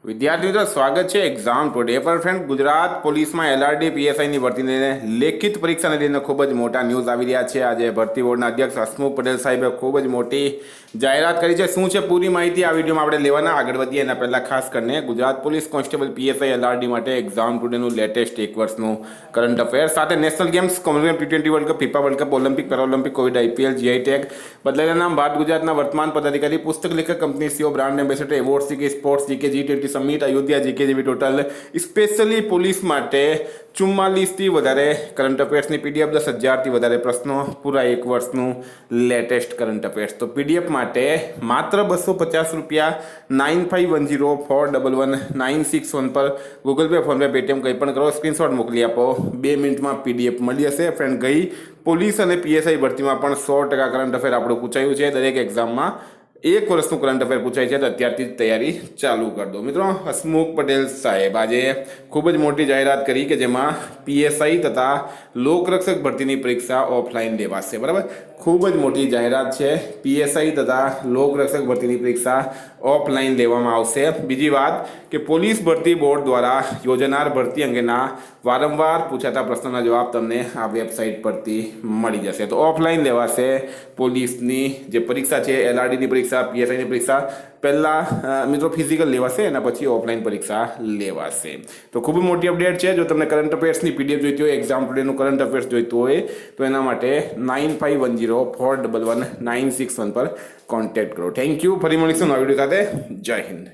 વિદ્યાર્થી મિત્રો સ્વાગત છે એક્ઝામ ટુડે પર ફ્રેન્ડ ગુજરાત પોલીસમાં એલઆરડી પીએસઆઈની ભરતીને લેખિત પરીક્ષાને લઈને ખૂબ જ મોટા ન્યૂઝ આવી રહ્યા છે। આજે ભરતી બોર્ડના અધ્યક્ષ હસમુખ પટેલ સાહેબે ખૂબ જ મોટી જાહેરાત કરી છે। શું છે પૂરી માહિતી આ વિડીયોમાં આપણે લેવાના। આગળ વધીએ એના પહેલાં ખાસ કરીને Gujarat police constable PSI LRD માટે એક્ઝામ ટુડેનું લેટેસ્ટ એક વર્ષનું કરંટ અફેર સાથે national games, commonwealth T20 world cup, FIFA world cup, Olympic, Paralympic, Covid, IPL, GI tag, બદલાયેલા નામ, ભારત ગુજરાતના વર્તમાન પદાધિકારી, પુસ્તક લેખક, company CEO, brand ambassador, award GK, sports GK, G20 summit, Ayodhya GK જેવી ટોટલ સ્પેશિયલી પોલીસ માટે 44થી વધારે કરંટ અફેર્સની પીડીએફ, 10,000થી વધારે પ્રશ્નો, પૂરા એક વર્ષનું લેટેસ્ટ કરંટ અફેર્સ। તો પીડીએફ માટે માત્ર ₹250 9510411961 પર ગૂગલ પે, ફોનપે, પેટીએમ કંઈ પણ કરો, સ્ક્રીનશોટ મોકલી આપો, 2 મિનિટમાં પીડીએફ મળી જશે। ફ્રેન્ડ, ગઈ પોલીસ અને પીએસઆઈ ભરતીમાં પણ 100% કરંટ અફેર આપણું પૂછાયું છે। દરેક એક્ઝામમાં એક વર્ષનું કરંટ અફેર પૂછાય છે, તો અત્યારથી જ તૈયારી ચાલુ કરી દો। મિત્રો, હસમુખ પટેલ સાહેબ આજે ખૂબ જ મોટી જાહેરાત કરી કે જેમાં પીએસઆઈ તથા લોકરક્ષક ભરતીની પરીક્ષા ઓફલાઈન લેવાશે। બરાબર, ખૂબ જ મોટી જાહેરાત છે। પીએસઆઈ તથા લોકરક્ષક ભરતીની પરીક્ષા ઓફલાઈન લેવામાં આવશે। બીજી વાત કે પોલીસ ભરતી બોર્ડ દ્વારા યોજનાર ભરતી અંગેના વારંવાર પૂછાતા પ્રશ્નોના જવાબ તમને આ વેબસાઇટ પરથી મળી જશે। તો ઓફલાઈન લેવાશે પોલીસની જે પરીક્ષા છે, એલઆરડીની પરીક્ષા, પીએસઆઈની પરીક્ષા પહેલાં મિત્રો ફિઝિકલ લેવાશે, એના પછી ઓફલાઈન પરીક્ષા લેવાશે। તો ખૂબ મોટી અપડેટ છે। જો તમને કરંટ અફેર્સની પીડીએફ જોઈતી હોય, એક્ઝામ ટુડેનું કરંટ અફેર્સ જોઈતું હોય, તો એના માટે 9510411961 પર કોન્ટેક્ટ કરો। Thank you. ફરી મળીશું નવા વિડીયો સાથે। જય હિન્દ।